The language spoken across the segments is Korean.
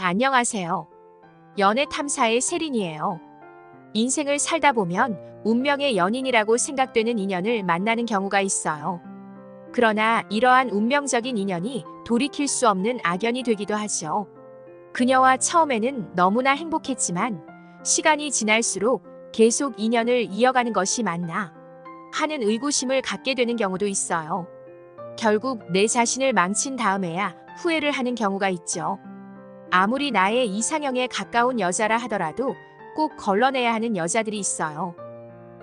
안녕하세요. 연애 탐사의 세린이에요. 인생을 살다 보면 운명의 연인이라고 생각되는 인연을 만나는 경우가 있어요. 그러나 이러한 운명적인 인연이 돌이킬 수 없는 악연이 되기도 하죠. 그녀와 처음에는 너무나 행복했지만 시간이 지날수록 계속 인연을 이어가는 것이 맞나 하는 의구심을 갖게 되는 경우도 있어요. 결국 내 자신을 망친 다음에야 후회를 하는 경우가 있죠. 아무리 나의 이상형에 가까운 여자라 하더라도 꼭 걸러내야 하는 여자들이 있어요.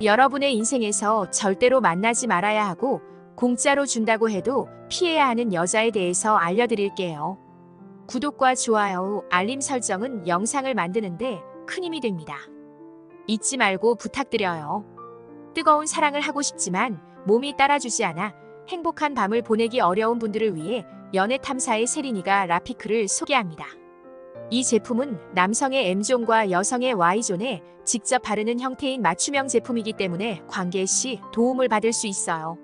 여러분의 인생에서 절대로 만나지 말아야 하고 공짜로 준다고 해도 피해야 하는 여자에 대해서 알려드릴게요. 구독과 좋아요, 알림 설정은 영상을 만드는데 큰 힘이 됩니다. 잊지 말고 부탁드려요. 뜨거운 사랑을 하고 싶지만 몸이 따라주지 않아 행복한 밤을 보내기 어려운 분들을 위해 연애 탐사의 세린이가 라피크를 소개합니다. 이 제품은 남성의 M존과 여성의 Y존에 직접 바르는 형태인 맞춤형 제품이기 때문에 관계 시 도움을 받을 수 있어요.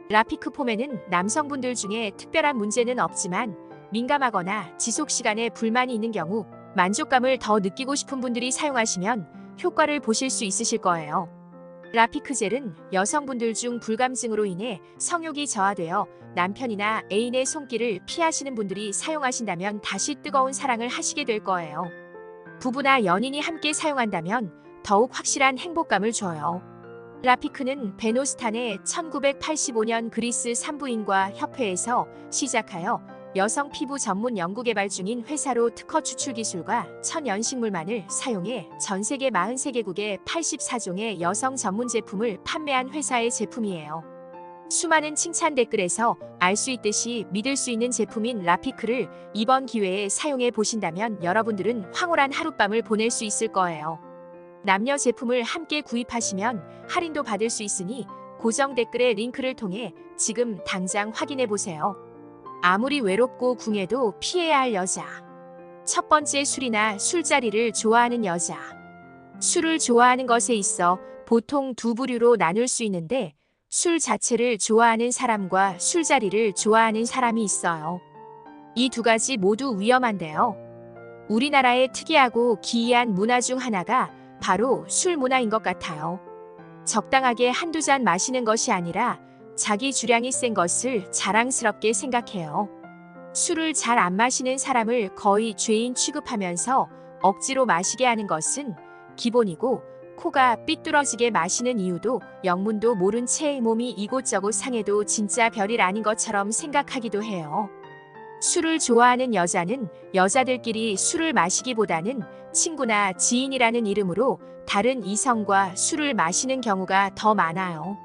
라피크 폼에는 남성분들 중에 특별한 문제는 없지만 민감하거나 지속시간에 불만이 있는 경우 만족감을 더 느끼고 싶은 분들이 사용하시면 효과를 보실 수 있으실 거예요. 라피크 젤은 여성분들 중 불감증으로 인해 성욕이 저하되어 남편이나 애인의 손길을 피하시는 분들이 사용하신다면 다시 뜨거운 사랑을 하시게 될 거예요. 부부나 연인이 함께 사용한다면 더욱 확실한 행복감을 줘요. 라피크는 베노스탄의 1985년 그리스 산부인과 협회에서 시작하여 여성 피부 전문 연구개발 중인 회사로 특허 추출 기술과 천연식물만을 사용해 전 세계 43개국의 84종의 여성 전문 제품을 판매한 회사의 제품이에요. 수많은 칭찬 댓글에서 알 수 있듯이 믿을 수 있는 제품인 라피크를 이번 기회에 사용해 보신다면 여러분들은 황홀한 하룻밤을 보낼 수 있을 거예요. 남녀 제품을 함께 구입하시면 할인도 받을 수 있으니 고정 댓글의 링크를 통해 지금 당장 확인해 보세요. 아무리 외롭고 궁해도 피해야 할 여자. 첫 번째, 술이나 술자리를 좋아하는 여자. 술을 좋아하는 것에 있어 보통 두 부류로 나눌 수 있는데 술 자체를 좋아하는 사람과 술자리를 좋아하는 사람이 있어요. 이 두 가지 모두 위험한데요. 우리나라의 특이하고 기이한 문화 중 하나가 바로 술 문화인 것 같아요. 적당하게 한두 잔 마시는 것이 아니라 자기 주량이 센 것을 자랑스럽게 생각해요. 술을 잘 안 마시는 사람을 거의 죄인 취급하면서 억지로 마시게 하는 것은 기본이고 코가 삐뚤어지게 마시는 이유도 영문도 모른 채 몸이 이곳저곳 상해도 진짜 별일 아닌 것처럼 생각하기도 해요. 술을 좋아하는 여자는 여자들끼리 술을 마시기보다는 친구나 지인이라는 이름으로 다른 이성과 술을 마시는 경우가 더 많아요.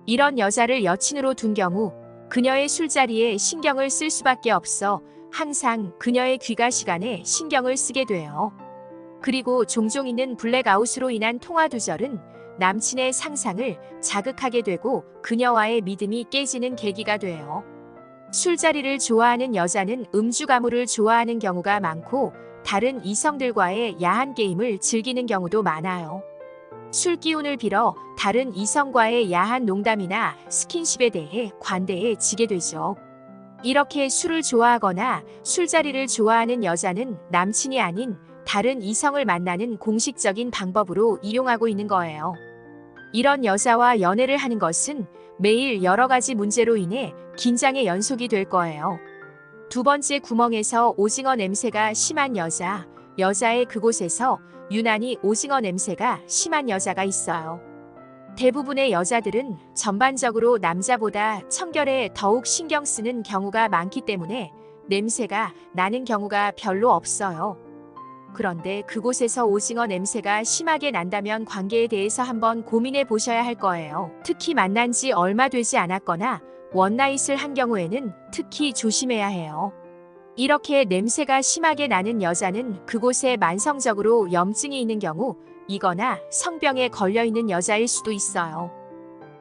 이런 여자를 여친으로 둔 경우 그녀의 술자리에 신경을 쓸 수밖에 없어 항상 그녀의 귀가 시간에 신경을 쓰게 돼요. 그리고 종종 있는 블랙아웃으로 인한 통화 두절은 남친의 상상을 자극하게 되고 그녀와의 믿음이 깨지는 계기가 돼요. 술자리를 좋아하는 여자는 음주 가무를 좋아하는 경우가 많고 다른 이성들과의 야한 게임을 즐기는 경우도 많아요. 술 기운을 빌어 다른 이성과의 야한 농담이나 스킨십에 대해 관대해 지게 되죠. 이렇게 술을 좋아하거나 술자리를 좋아하는 여자는 남친이 아닌 다른 이성을 만나는 공식적인 방법으로 이용하고 있는 거예요. 이런 여자와 연애를 하는 것은 매일 여러 가지 문제로 인해 긴장의 연속이 될 거예요. 두 번째, 구멍에서 오징어 냄새가 심한 여자. 여자의 그곳에서 유난히 오징어 냄새가 심한 여자가 있어요. 대부분의 여자들은 전반적으로 남자보다 청결에 더욱 신경 쓰는 경우가 많기 때문에 냄새가 나는 경우가 별로 없어요. 그런데 그곳에서 오징어 냄새가 심하게 난다면 관계에 대해서 한번 고민해 보셔야 할 거예요. 특히 만난 지 얼마 되지 않았거나 원나잇을 한 경우에는 특히 조심해야 해요. 이렇게 냄새가 심하게 나는 여자는 그곳에 만성적으로 염증이 있는 경우이거나 성병에 걸려있는 여자일 수도 있어요.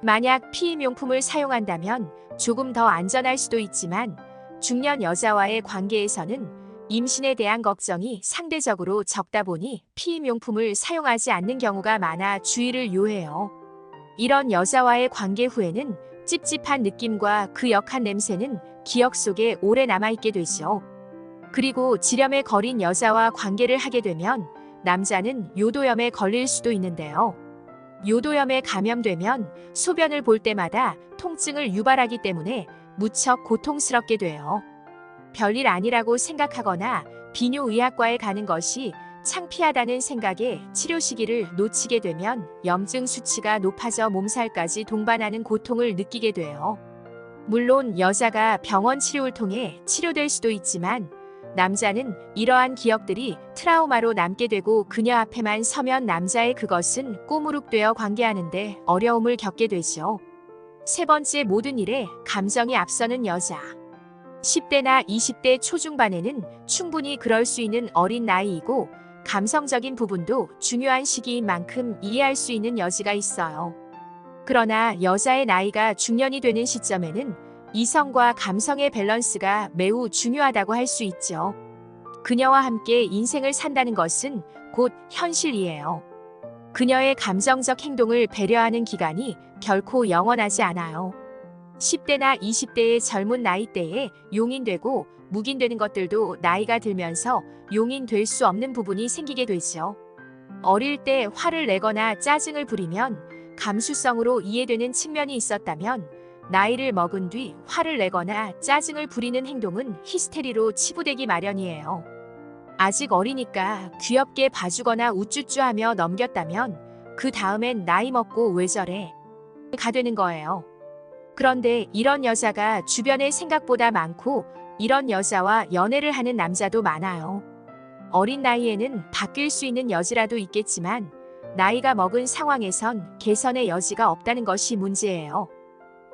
만약 피임용품을 사용한다면 조금 더 안전할 수도 있지만 중년 여자와의 관계에서는 임신에 대한 걱정이 상대적으로 적다 보니 피임용품을 사용하지 않는 경우가 많아 주의를 요해요. 이런 여자와의 관계 후에는 찝찝한 느낌과 그 역한 냄새는 기억 속에 오래 남아있게 되죠. 그리고 지렴에 걸린 여자와 관계를 하게 되면 남자는 요도염에 걸릴 수도 있는데요. 요도염에 감염되면 소변을 볼 때마다 통증을 유발하기 때문에 무척 고통스럽게 돼요. 별일 아니라고 생각하거나 비뇨의학과에 가는 것이 창피하다는 생각에 치료 시기를 놓치게 되면 염증 수치가 높아져 몸살까지 동반하는 고통을 느끼게 돼요. 물론 여자가 병원 치료를 통해 치료될 수도 있지만 남자는 이러한 기억들이 트라우마로 남게 되고 그녀 앞에만 서면 남자의 그것은 꼬무룩되어 관계하는데 어려움을 겪게 되죠. 세 번째, 모든 일에 감정이 앞서는 여자. 10대나 20대 초중반에는 충분히 그럴 수 있는 어린 나이이고 감성적인 부분도 중요한 시기인 만큼 이해할 수 있는 여지가 있어요. 그러나 여자의 나이가 중년이 되는 시점에는 이성과 감성의 밸런스가 매우 중요하다고 할 수 있죠. 그녀와 함께 인생을 산다는 것은 곧 현실이에요. 그녀의 감정적 행동을 배려하는 기간이 결코 영원하지 않아요. 10대나 20대의 젊은 나이대에 용인되고 묵인되는 것들도 나이가 들면서 용인될 수 없는 부분이 생기게 되죠. 어릴 때 화를 내거나 짜증을 부리면 감수성으로 이해되는 측면이 있었다면 나이를 먹은 뒤 화를 내거나 짜증을 부리는 행동은 히스테리로 치부되기 마련이에요. 아직 어리니까 귀엽게 봐주거나 우쭈쭈하며 넘겼다면 그 다음엔 나이 먹고 왜 저래? 가 되는 거예요. 그런데 이런 여자가 주변에 생각보다 많고 이런 여자와 연애를 하는 남자도 많아요. 어린 나이에는 바뀔 수 있는 여지라도 있겠지만 나이가 먹은 상황에선 개선의 여지가 없다는 것이 문제예요.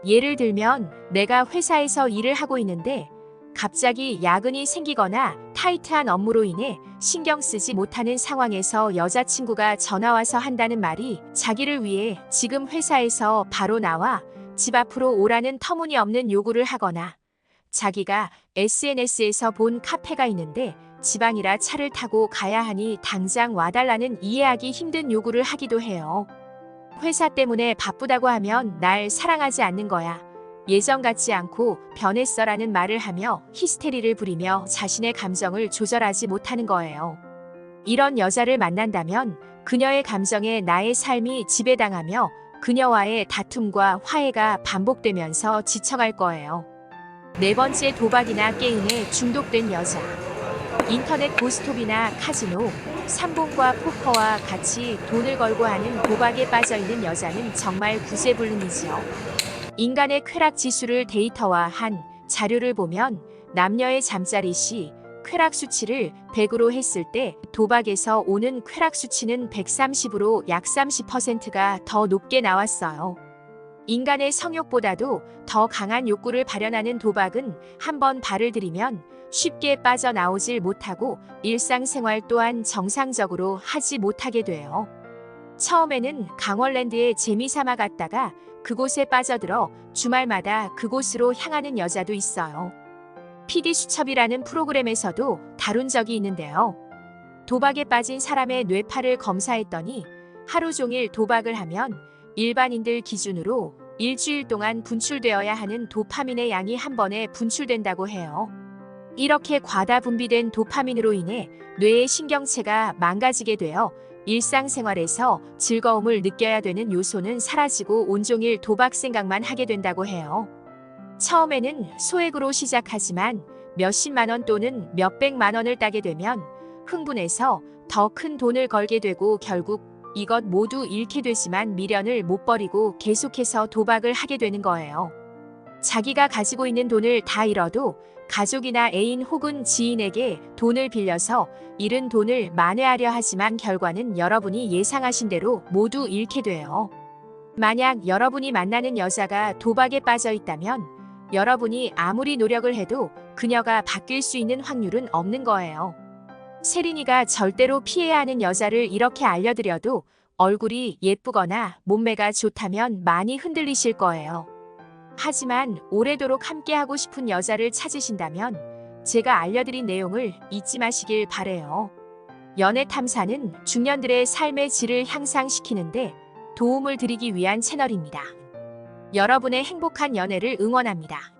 예를 들면 내가 회사에서 일을 하고 있는데 갑자기 야근이 생기거나 타이트한 업무로 인해 신경 쓰지 못하는 상황에서 여자친구가 전화와서 한다는 말이 자기를 위해 지금 회사에서 바로 나와 집 앞으로 오라는 터무니없는 요구를 하거나 자기가 SNS에서 본 카페가 있는데 지방이라 차를 타고 가야 하니 당장 와달라는 이해하기 힘든 요구를 하기도 해요. 회사 때문에 바쁘다고 하면 날 사랑하지 않는 거야. 예전 같지 않고 변했어라는 말을 하며 히스테리를 부리며 자신의 감정을 조절하지 못하는 거예요. 이런 여자를 만난다면 그녀의 감정에 나의 삶이 지배당하며 그녀와의 다툼과 화해가 반복되면서 지쳐갈 거예요. 네 번째, 도박이나 게임에 중독된 여자. 인터넷 고스톱이나 카지노, 삼봉과 포커와 같이 돈을 걸고 하는 도박에 빠져있는 여자는 정말 구제불능이지요. 인간의 쾌락 지수를 데이터화한 자료를 보면 남녀의 잠자리 시 쾌락 수치를 100으로 했을 때 도박에서 오는 쾌락 수치는 130으로 약 30%가 더 높게 나왔어요. 인간의 성욕보다도 더 강한 욕구를 발현하는 도박은 한번 발을 들이면 쉽게 빠져나오질 못하고 일상생활 또한 정상적으로 하지 못하게 돼요. 처음에는 강원랜드에 재미삼아 갔다가 그곳에 빠져들어 주말마다 그곳으로 향하는 여자도 있어요. PD수첩이라는 프로그램에서도 다룬 적이 있는데요. 도박에 빠진 사람의 뇌파를 검사했더니 하루 종일 도박을 하면 일반인들 기준으로 일주일 동안 분출되어야 하는 도파민의 양이 한 번에 분출된다고 해요. 이렇게 과다 분비된 도파민으로 인해 뇌의 신경체가 망가지게 되어 일상생활에서 즐거움을 느껴야 되는 요소는 사라지고 온종일 도박 생각만 하게 된다고 해요. 처음에는 소액으로 시작하지만 몇십만 원 또는 몇백만 원을 따게 되면 흥분해서 더 큰 돈을 걸게 되고 결국 이것 모두 잃게 되지만 미련을 못 버리고 계속해서 도박을 하게 되는 거예요. 자기가 가지고 있는 돈을 다 잃어도 가족이나 애인 혹은 지인에게 돈을 빌려서 잃은 돈을 만회하려 하지만 결과는 여러분이 예상하신 대로 모두 잃게 돼요. 만약 여러분이 만나는 여자가 도박에 빠져 있다면 여러분이 아무리 노력을 해도 그녀가 바뀔 수 있는 확률은 없는 거예요. 세린이가 절대로 피해야 하는 여자를 이렇게 알려드려도 얼굴이 예쁘거나 몸매가 좋다면 많이 흔들리실 거예요. 하지만 오래도록 함께하고 싶은 여자를 찾으신다면 제가 알려드린 내용을 잊지 마시길 바래요. 연애 탐사는 중년들의 삶의 질을 향상시키는데 도움을 드리기 위한 채널입니다. 여러분의 행복한 연애를 응원합니다.